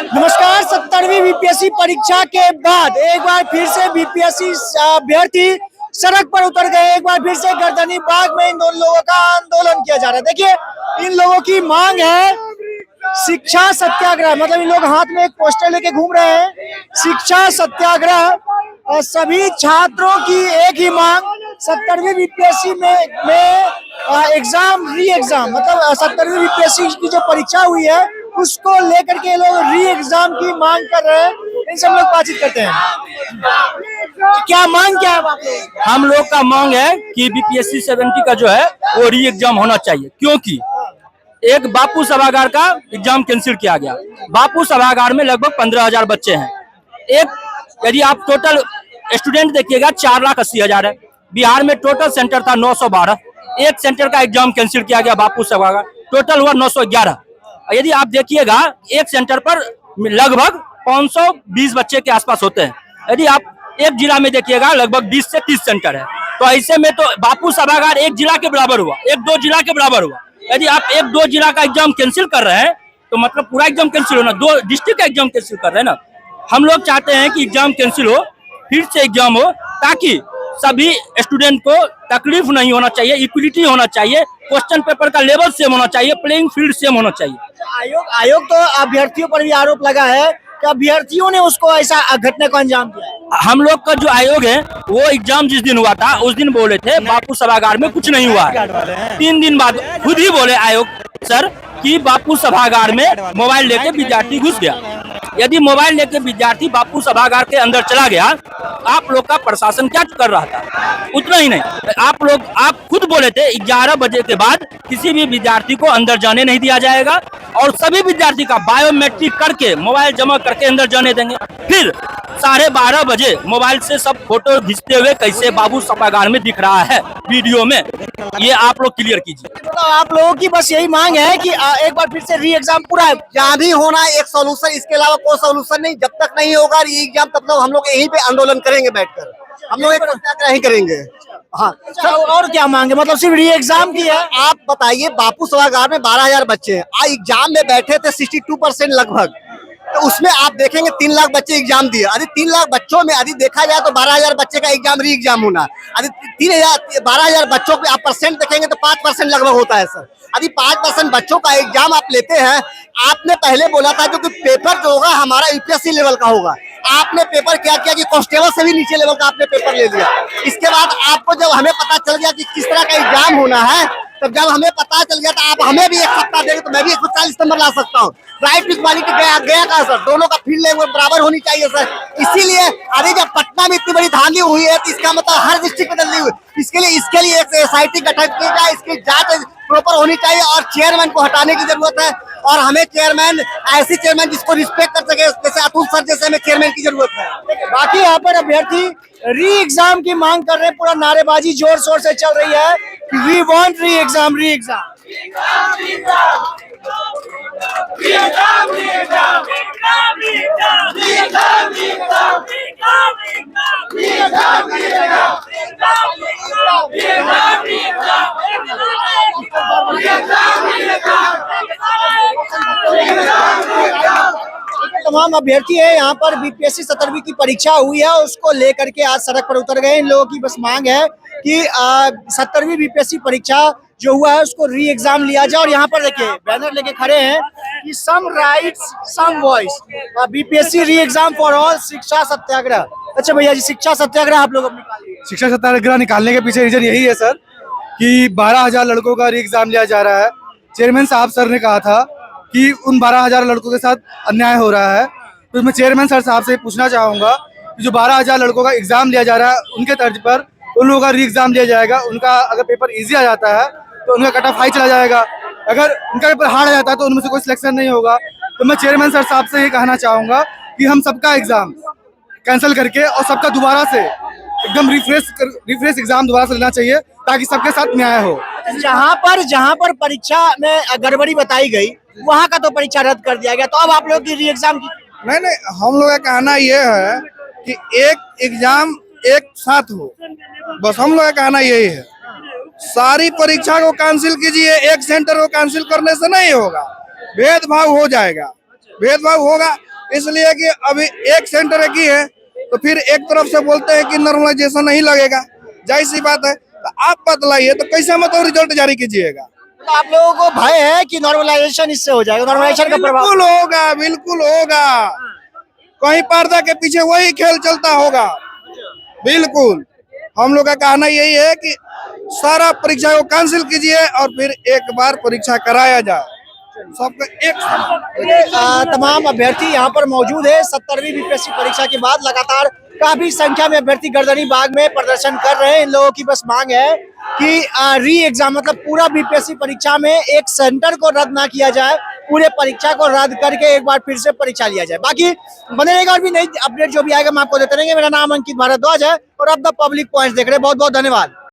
नमस्कार। 70वीं बीपीएससी परीक्षा के बाद एक बार फिर से बीपीएससी अभ्यर्थी सड़क पर उतर गए। एक बार फिर से गर्दनी बाग में इन दोनों लोगों का आंदोलन किया जा रहा है। देखिए, इन लोगों की मांग है शिक्षा सत्याग्रह। मतलब इन लोग हाथ में एक पोस्टर लेके घूम रहे हैं, शिक्षा सत्याग्रह। और सभी छात्रों की एक ही मांग, 70वीं बीपीएससी में री एग्जाम, मतलब 70वीं बीपीएससी की जो परीक्षा हुई है उसको लेकर के लोग री एग्जाम की मांग कर रहे हैं। इन सब लोग बातचीत करते हैं। क्या मांग क्या है आप लोग? हम लोग का मांग है कि बीपीएससी 70 का जो है वो री एग्जाम होना चाहिए, क्योंकि एक बापू सभागार का एग्जाम कैंसिल किया गया। बापू सभागार में लगभग 15,000 बच्चे हैं। यदि आप टोटल स्टूडेंट देखिएगा 4,80,000 है। बिहार में टोटल सेंटर था 912। एक सेंटर का एग्जाम कैंसिल किया गया बापू सभागार, टोटल हुआ 911। यदि आप देखिएगा एक सेंटर पर लगभग 520 बच्चे के आसपास होते हैं। यदि आप एक जिला में देखिएगा लगभग 20 से 30 सेंटर है, तो ऐसे में तो बापू सभागार एक जिला के बराबर हुआ, 1-2 जिला के बराबर हुआ। यदि आप 1-2 जिला का एग्जाम कैंसिल कर रहे हैं तो मतलब पूरा एग्जाम कैंसिल होना, 2 डिस्ट्रिक्ट का एग्जाम कैंसिल कर रहे हैं ना। हम लोग चाहते हैं कि एग्जाम कैंसिल हो, फिर से एग्जाम हो, ताकि सभी स्टूडेंट को तकलीफ नहीं होना चाहिए, इक्वलिटी होना चाहिए, क्वेश्चन पेपर का लेवल सेम होना चाहिए, प्लेइंग फील्ड सेम होना चाहिए। आयोग तो अभ्यर्थियों पर भी आरोप लगा है कि अभ्यर्थियों ने उसको ऐसा घटने को अंजाम दिया है। हम लोग का जो आयोग है वो एग्जाम जिस दिन हुआ था उस दिन बोले थे बापू सभागार में कुछ नहीं हुआ है। 3 दिन बाद खुद ही बोले आयोग सर कि बापू सभागार में मोबाइल लेके विद्यार्थी घुस गया। यदि मोबाइल लेके विद्यार्थी बापू सभागार के अंदर चला गया, आप लोग का प्रशासन क्या कर रहा था? उतना ही नहीं, आप खुद बोले थे 11 बजे के बाद किसी भी विद्यार्थी को अंदर जाने नहीं दिया जाएगा और सभी विद्यार्थी का बायोमेट्रिक करके मोबाइल जमा करके अंदर जाने देंगे। फिर 12:30 बजे मोबाइल से सब फोटो खींचते हुए कैसे बापू सभागार में दिख रहा है वीडियो में, ये आप लोग क्लियर कीजिए। तो आप लोगों की बस यही मांग है कि एक बार फिर से री एग्जाम पूरा जहाँ भी होना एक सोल्यूशन, इसके अलावा कोई सोल्यूशन नहीं। जब तक नहीं होगा री एग्जाम तब तक हम लोग यहीं पे आंदोलन करेंगे बैठकर। हम लोग एक सत्याग्रह ही करेंगे। हाँ सर, और क्या मांगे? मतलब सिर्फ री एग्जाम की है? आप बताइए, बापू सभागार में 12,000 बच्चे हैं, आज एग्जाम में बैठे थे 62% लगभग। तो उसमें आप देखेंगे 3 लाख बच्चे एग्जाम दिए। यदि 3 लाख बच्चों में यदि देखा जाए तो 12,000 बच्चे का एग्जाम री एग्जाम होना, यदि 12,000 बच्चों पे आप परसेंट देखेंगे तो 5% लगभग होता है सर। यदि 5% बच्चों का एग्जाम आप लेते हैं, आपने पहले बोला था जो कि पेपर जो होगा हमारा यूपीएससी लेवल का होगा। आपने पेपर क्या किया कि कांस्टेबल से भी नीचे लेवल का आपने पेपर ले लिया। इसके बाद आपको जब हमें पता चल गया कि किस तरह का एग्जाम होना है, तब जब हमें पता चल गया तो आप हमें भी 1 सप्ताह देंगे तो मैं भी 140 नंबर ला सकता हूँ। राइट इक्वालिटी गया का सर, दोनों का फील्ड लेवल बराबर होनी चाहिए सर। इसीलिए अभी जब पटना में इतनी बड़ी धांधली हुई है तो इसका मतलब हर डिस्ट्रिक्ट में धांधली हुई। इसके लिए एक SIT गठन की जाए, इसकी जांच प्रॉपर होनी चाहिए और चेयरमैन को हटाने की जरूरत है। और हमें चेयरमैन, ऐसी चेयरमैन जिसको रिस्पेक्ट कर सके, जैसे अतुल सर जैसे हमें चेयरमैन की जरूरत है। बाकी यहाँ पर अभ्यर्थी री एग्जाम की मांग कर रहे हैं। पूरा नारेबाजी जोर शोर से चल रही है। We want re exam, re exam. तमाम अभ्यर्थी है यहाँ पर। बीपीएससी 70वीं की परीक्षा हुई है, उसको लेकर के आज सड़क पर उतर गए। इन लोगों की बस मांग है कि 70वीं बीपीएससी परीक्षा जो हुआ है उसको री एग्जाम लिया जाए। और यहाँ पर देखिए बैनर लेके खड़े हैं कि some rights some voice, BPSC re exam for all, शिक्षा सत्याग्रह। अच्छा भैया जी, शिक्षा सत्याग्रह आप लोग निकालिए। शिक्षा सत्याग्रह निकालने के पीछे रीजन यही है सर कि 12,000 लड़कों का री एग्जाम लिया जा रहा है। चेयरमैन साहब सर ने कहा था कि उन 12,000 लड़कों के साथ अन्याय हो रहा है। तो मैं चेयरमैन सर साहब से पूछना चाहूँगा कि जो 12,000 लड़कों का एग्जाम लिया जा रहा है उनके तर्ज पर उन लोगों का री एग्जाम लिया जाएगा। उनका अगर पेपर ईजी आ जाता है तो उनका कट ऑफ हाई चला जाएगा, अगर उनका पेपर हार्ड आ जाता है तो उनमें से कोई सिलेक्शन नहीं होगा। तो मैं चेयरमैन सर साहब से ये कहना चाहूँगा कि हम सबका एग्जाम कैंसिल करके और सबका दोबारा से एकदम रिफ्रेश एग्जाम दोबारा से लेना चाहिए ताकि सबके साथ न्याय हो। जहाँ पर परीक्षा में गड़बड़ी बताई गई वहाँ का तो परीक्षा रद्द कर दिया गया, तो अब आप लोग की री एग्जाम की? नहीं, हम लोग का कहना ये है कि एक एग्जाम एक साथ हो, बस हम लोग का कहना यही है। सारी परीक्षा को कैंसिल कीजिए, एक सेंटर को कैंसिल करने से नहीं होगा, भेदभाव हो जाएगा। भेदभाव होगा, इसलिए कि अभी एक सेंटर की है तो फिर एक तरफ से बोलते हैं कि नॉर्मलाइजेशन नहीं लगेगा, जाहिर सी बात है। तो आप बतलाइए तो कैसे मतलब रिजल्ट जारी कीजिएगा? तो आप लोगों को भय है कि नॉर्मलाइजेशन इससे हो जाएगा, नॉर्मलाइजेशन का प्रभाव? बिल्कुल होगा, बिल्कुल होगा। कहीं पर्दा के पीछे वही खेल चलता होगा। बिल्कुल, हम लोग का कहना यही है कि सारा परीक्षा को कैंसिल कीजिए और फिर एक बार परीक्षा कराया जाए सबका एक समान। तमाम अभ्यर्थी यहाँ पर मौजूद है। 70वीं बीपीएससी परीक्षा के बाद लगातार काफी संख्या में अभ्यर्थी गर्दनी बाग में प्रदर्शन कर रहे हैं। इन लोगों की बस मांग है कि री एग्जाम मतलब पूरा बीपीएससी परीक्षा में एक सेंटर को रद्द ना किया जाए, पूरे परीक्षा को रद्द करके एक बार फिर से परीक्षा लिया जाए। बाकी बने रहेगा और भी नई अपडेट जो भी आएगा हम आपको देते रहेंगे। मेरा नाम अंकित भारद्वाज है और अब द पब्लिक पॉइंट देख रहे हैं। बहुत बहुत धन्यवाद।